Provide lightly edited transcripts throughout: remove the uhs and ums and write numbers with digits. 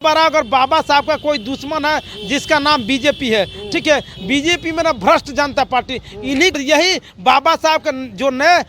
बड़ा अगर बाबा साहब का कोई दुश्मन है जिसका नाम बीजेपी है, ठीक है, बीजेपी में ना भ्रष्ट जनता पार्टी, इन्हीं यही बाबा साहब का जो नए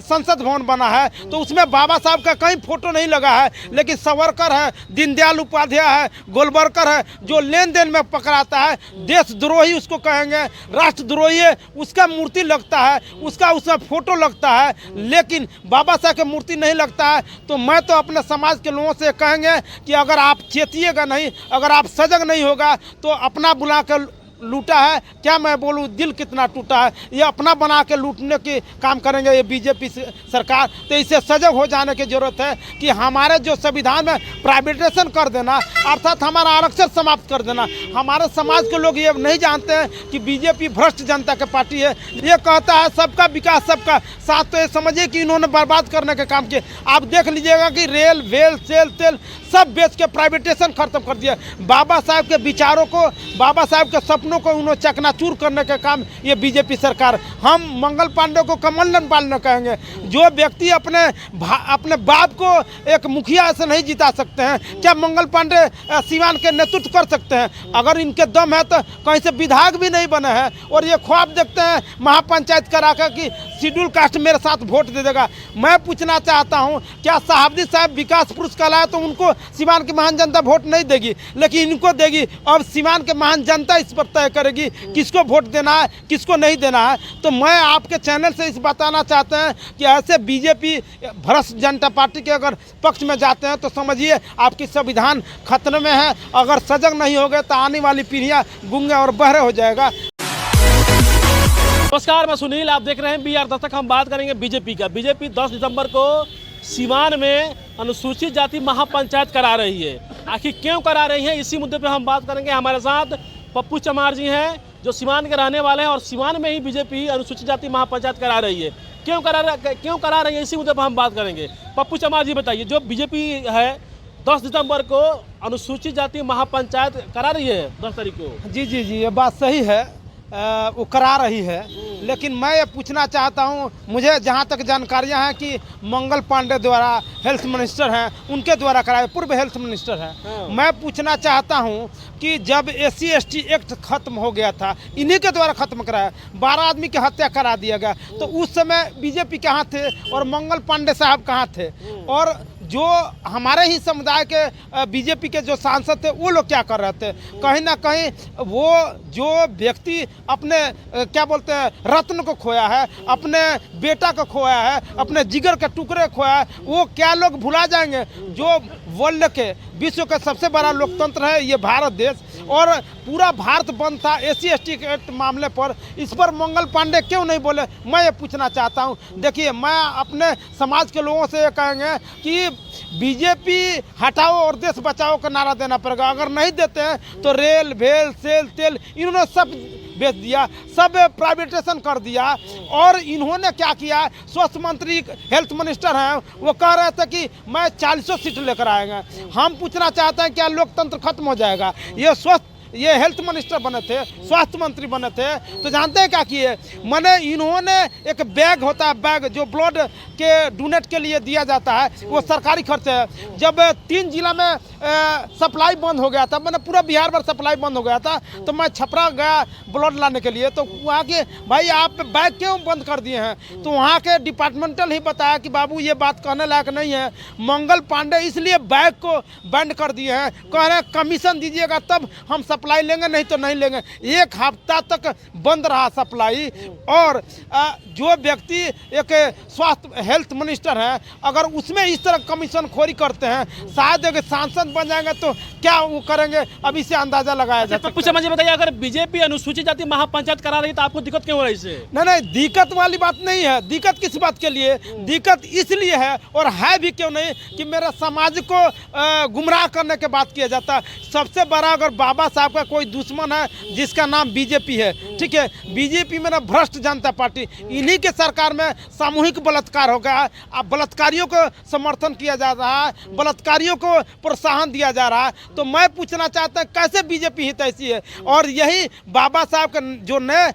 संसद भवन बना है तो उसमें बाबा साहब का कहीं फोटो नहीं लगा है, लेकिन सावरकर है, दीनदयाल उपाध्याय है, गोलवलकर है, जो लेन देन में पकड़ाता है, देशद्रोही उसको कहेंगे, राष्ट्रद्रोही है, उसका मूर्ति लगता है, उसमें फोटो लगता है, लेकिन बाबा साहब की मूर्ति नहीं लगता है। तो मैं तो अपने समाज के लोगों से कहेंगे कि अगर आप चेतिएगा नहीं, अगर आप सजग नहीं होगा तो अपना बुला कर लूटा है, क्या मैं बोलूं, दिल कितना टूटा है, ये अपना बना के लूटने की काम करेंगे ये बीजेपी सरकार। तो इससे सजग हो जाने की जरूरत है कि हमारे जो संविधान में प्राइवेटाइजेशन कर देना, अर्थात हमारा आरक्षण समाप्त कर देना। हमारे समाज के लोग ये नहीं जानते हैं कि बीजेपी भ्रष्ट जनता की पार्टी है। ये कहता है सबका विकास सबका साथ, तो ये समझिए कि इन्होंने बर्बाद करने के काम किए। आप देख लीजिएगा कि रेल वेल सेल तेल सब बेच के प्राइवेटाइजेशन खत्म कर दिया। बाबा साहब के विचारों को, बाबा साहब के सपनों को उन्होंने चकनाचूर करने का काम ये बीजेपी सरकार। हम मंगल पांडे को कमल पाल कहेंगे। जो व्यक्ति अपने बाप को एक मुखिया से नहीं जिता सकते हैं, क्या मंगल पांडे सीवान के नेतृत्व कर सकते हैं? अगर इनके दम है तो कहीं से विधायक भी नहीं बने हैं और ये ख्वाब देखते हैं महापंचायत करा कर कि शेड्यूल कास्ट मेरे साथ वोट दे देगा। मैं पूछना चाहता हूं, क्या साहबदी साहब विकास पुरुष कहलाए तो उनको सीवान की महान जनता वोट नहीं देगी, लेकिन इनको देगी। अब सीवान के महान जनता इस पर तय करेगी किसको वोट देना है, किसको नहीं देना है। तो मैं आपके चैनल से इस बताना चाहते हैं कि ऐसे बीजेपी भ्रष्ट जनता पार्टी के अगर पक्ष में जाते हैं तो समझिए आपकी संविधान खतरे में है। अगर सजग नहीं हो गए तो आने वाली पीढ़ियां गूंगे और बहरे हो जाएगा। नमस्कार, मैं सुनील, आप देख रहे हैं BR दस्तक। हम बात करेंगे बीजेपी का। बीजेपी 10 दिसंबर को सीवान में अनुसूचित जाति महापंचायत करा रही है। आखिर क्यों करा रही है, इसी मुद्दे पे हम बात करेंगे। हमारे साथ पप्पू चमार जी हैं जो सीवान के रहने वाले हैं और सीवान में ही बीजेपी अनुसूचित जाति महापंचायत करा रही है। क्यों करा रही है, इसी मुद्दे पर हम बात करेंगे। पप्पू चमार जी बताइए, जो बीजेपी है 10 दिसंबर को अनुसूचित जाति महापंचायत करा रही है 10 तारीख को। जी, ये बात सही है, वो करा रही है, लेकिन मैं ये पूछना चाहता हूँ, मुझे जहाँ तक जानकारियाँ हैं कि मंगल पांडे द्वारा, हेल्थ मिनिस्टर हैं, उनके द्वारा कराया, पूर्व हेल्थ मिनिस्टर हैं। मैं पूछना चाहता हूँ कि जब SC/ST एक्ट खत्म हो गया था, इन्हीं के द्वारा खत्म कराया, 12 आदमी की हत्या करा दिया गया, तो उस समय बीजेपी कहाँ थे और मंगल पांडे साहब कहाँ थे? और जो हमारे ही समुदाय के बीजेपी के जो सांसद थे वो लोग क्या कर रहे थे? कहीं ना कहीं वो जो व्यक्ति अपने क्या बोलते हैं रत्न को खोया है, अपने बेटा को खोया है, अपने जिगर के टुकड़े खोया है, वो क्या लोग भुला जाएंगे? जो वर्ल्ड के विश्व का सबसे बड़ा लोकतंत्र है ये भारत देश, और पूरा भारत बंद था SC/ST के मामले पर। इस पर मंगल पांडे क्यों नहीं बोले? मैं ये पूछना चाहता हूँ। देखिए, मैं अपने समाज के लोगों से ये कहेंगे कि बीजेपी हटाओ और देश बचाओ का नारा देना पड़ेगा। अगर नहीं देते हैं तो रेल वेल सेल तेल इन्होंने सब बेच दिया, सब प्राइवेटाइजेशन कर दिया। और इन्होंने क्या किया, स्वास्थ्य मंत्री हेल्थ मिनिस्टर हैं, वो कह रहे थे कि मैं 40 सीट लेकर आएंगे। हम पूछना चाहते हैं क्या लोकतंत्र खत्म हो जाएगा? ये हेल्थ मिनिस्टर बने थे, स्वास्थ्य मंत्री बने थे, तो जानते हैं क्या किए? मैंने इन्होंने एक बैग होता है, बैग जो ब्लड के डोनेट के लिए दिया जाता है, वो सरकारी खर्च है। जब 3 जिला में सप्लाई बंद हो गया था, मैंने पूरा बिहार भर सप्लाई बंद हो गया था, तो मैं छपरा गया ब्लड लाने के लिए, तो वहाँ के भाई आप बैग क्यों बंद कर दिए हैं? तो वहाँ के डिपार्टमेंटल ही बताया कि बाबू ये बात कहने लायक नहीं है। मंगल पांडे इसलिए बैग को बैंड कर दिए हैं, कह रहे हैं कमीशन दीजिएगा तब हम सप्लाई लेंगे, नहीं तो नहीं लेंगे। 1 हफ्ता तक बंद रहा सप्लाई। और जो व्यक्ति एक स्वास्थ्य हेल्थ मिनिस्टर है, अगर उसमें इस तरह कमीशन खोरी करते हैं, शायद अगर सांसद बन जाएंगे तो क्या वो करेंगे, अभी से अंदाजा लगाया जाए। कुछ समझ बताइए, अगर बीजेपी अनुसूचित जाति महापंचायत करा रही तो आपको दिक्कत क्यों हो रही है? नहीं, दिक्कत वाली बात नहीं है। दिक्कत किस बात के लिए? दिक्कत इसलिए है, और है भी क्यों नहीं, कि मेरे समाज को गुमराह करने के बात किया जाता है। सबसे बड़ा अगर बाबा साहब साहब का कोई दुश्मन है जिसका नाम बीजेपी है, ठीक है। बीजेपी में ना भ्रष्ट जनता पार्टी, इन्हीं के सरकार में सामूहिक बलात्कार हो गया है। अब बलात्कारियों को समर्थन किया जा रहा है, बलात्कारियों को प्रोत्साहन दिया जा रहा है। तो मैं पूछना चाहता हूँ कैसे बीजेपी हितैषी है। और यही बाबा साहब का जो नए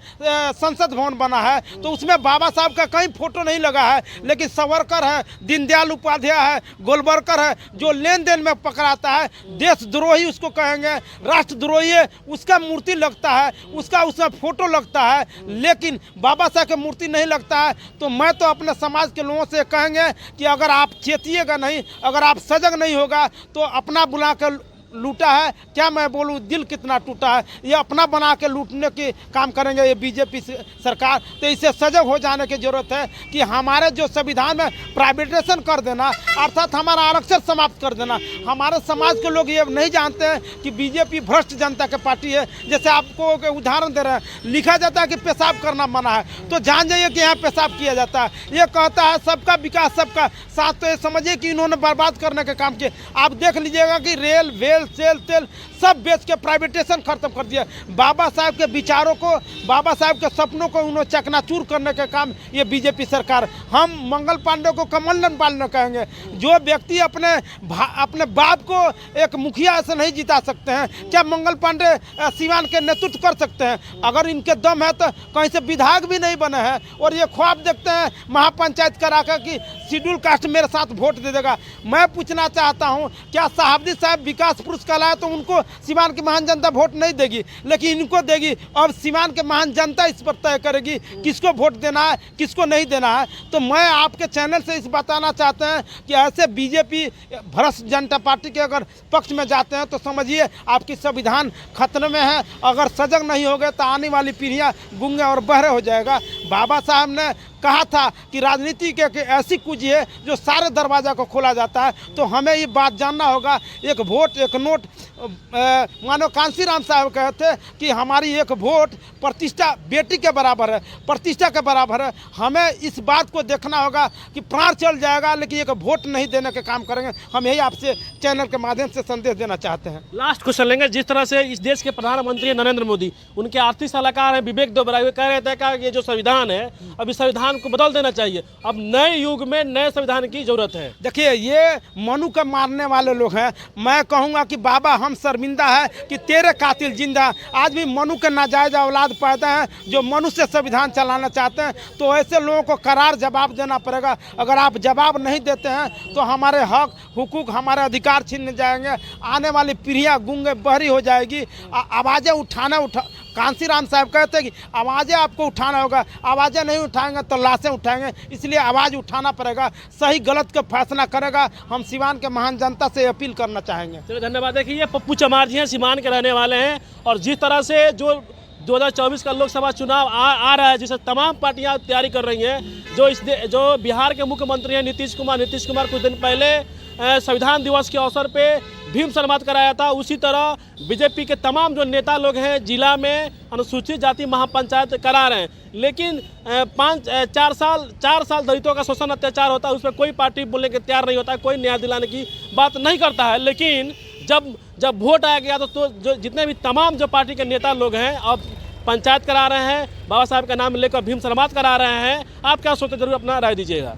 संसद भवन बना है तो उसमें बाबा साहब का कहीं फोटो नहीं लगा है, लेकिन सावरकर है, दीनदयाल उपाध्याय है, गोलवलकर है, जो लेन देन में पकड़ाता है, देशद्रोही उसको कहेंगे, राष्ट्रद्रोही है, उसका मूर्ति लगता है, उसमें फोटो लगता है, लेकिन बाबा साहब की मूर्ति नहीं लगता है। तो मैं तो अपने समाज के लोगों से कहेंगे कि अगर आप चेतिएगा नहीं, अगर आप सजग नहीं होगा तो अपना बुला कर लूटा है, क्या मैं बोलूं, दिल कितना टूटा है। ये अपना बना के लूटने की काम करेंगे ये बीजेपी सरकार। तो इससे सजग हो जाने की जरूरत है कि हमारे जो संविधान में प्राइवेटाइजेशन कर देना, अर्थात हमारा आरक्षण समाप्त कर देना। हमारे समाज के लोग ये नहीं जानते हैं कि बीजेपी भ्रष्ट जनता की पार्टी है। जैसे आपको उदाहरण दे रहे हैं, लिखा जाता है कि पेशाब करना मना है, तो जान जाइए कि यहाँ पेशाब किया जाता है। ये कहता है सबका विकास सबका साथ, तो ये समझिए कि इन्होंने बर्बाद करने का काम किया। आप देख लीजिएगा कि रेल वेल सेल तेल सब बेच के प्राइवेटाइजेशन खत्म कर दिया। बाबा साहब के विचारों को, बाबा साहब के सपनों को उन्होंने चकनाचूर करने का काम ये बीजेपी सरकार। हम मंगल पांडे को कमल पांडे कहेंगे। जो व्यक्ति अपने बाप को एक मुखिया से नहीं जिता सकते हैं, क्या मंगल पांडे सीवान के नेतृत्व कर सकते हैं? अगर इनके दम है तो कहीं से विधायक भी नहीं बने हैं और ये ख्वाब देखते हैं महापंचायत करा कर कि शेड्यूल कास्ट मेरे साथ वोट दे देगा। मैं पूछना चाहता हूँ, क्या साहबदी साहब विकास पुरुष कहलाए तो उनको सीवान की महान जनता वोट नहीं देगी, लेकिन इनको देगी। अब सीवान के महान जनता इस पर तय करेगी किसको वोट देना है, किसको नहीं देना है। तो मैं आपके चैनल से इस बताना चाहते हैं कि ऐसे बीजेपी भ्रष्ट जनता पार्टी के अगर पक्ष में जाते हैं तो समझिए आपकी संविधान खतरे में है। अगर सजग नहीं होगे तो आने वाली पीढ़ियाँ गूंगे और बहरे हो जाएगा। बाबा साहब ने कहा था कि राजनीति के ऐसी कुंजी है जो सारे दरवाजा को खोला जाता है। तो हमें ये बात जानना होगा, एक वोट एक नोट। मानो कांसीराम साहब कहते थे कि हमारी एक वोट प्रतिष्ठा बेटी के बराबर है, प्रतिष्ठा के बराबर है। हमें इस बात को देखना होगा कि प्राण चल जाएगा लेकिन एक वोट नहीं देने के काम करेंगे। हम यही आपसे चैनल के माध्यम से संदेश देना चाहते हैं। लास्ट क्वेश्चन लेंगे। जिस तरह से इस देश के प्रधानमंत्री नरेंद्र मोदी, उनके आर्थिक सलाहकार हैं विवेक देवरा, कह रहे थे कि ये जो संविधान है अभी संविधान को बदल देना चाहिए, अब नए युग में नए संविधान की जरूरत है। देखिए, ये मनु का मारने वाले लोग हैं। मैं कहूँगा कि बाबा हम शर्मिंदा है कि तेरे कातिल जिंदा। आज भी मनु के नाजायज औलाद पैदा हैं जो मनु से संविधान चलाना चाहते हैं। तो ऐसे लोगों को करार जवाब देना पड़ेगा। अगर आप जवाब नहीं देते हैं तो हमारे हक हुकूक, हमारे अधिकार छीन जाएंगे। आने वाली पीढ़ियाँ गूंगे बहरी हो जाएगी। आवाज़ें कांसीराम साहब कहते हैं कि आवाज़ें आपको उठाना होगा, आवाज़ें नहीं उठाएंगे तो लाशें उठाएंगे। इसलिए आवाज़ उठाना पड़ेगा, सही गलत का फैसला करेगा। हम सीवान के महान जनता से अपील करना चाहेंगे। चलिए, धन्यवाद। देखिए, पप्पू चमार जी हैं, सीवान के रहने वाले हैं, और जिस तरह से जो 2024 का लोकसभा चुनाव आ रहा है, जिसे तमाम पार्टियां तैयारी कर रही हैं, जो बिहार के मुख्यमंत्री हैं नीतीश कुमार कुछ दिन पहले संविधान दिवस के अवसर पे भीम समारोह कराया था, उसी तरह बीजेपी के तमाम जो नेता लोग हैं जिला में अनुसूचित जाति महापंचायत करा रहे हैं। लेकिन 4 साल दलितों का शोषण अत्याचार होता है, उस पर कोई पार्टी बोलने के तैयार नहीं होता है, कोई न्याय दिलाने की बात नहीं करता है। लेकिन जब वोट आया गया तो जो जितने भी तमाम जो पार्टी के नेता लोग हैं अब पंचायत करा रहे हैं, बाबा साहब का नाम लेकर भीम समारोह करा रहे हैं। आप क्या सोचते, जरूर अपना राय दीजिएगा।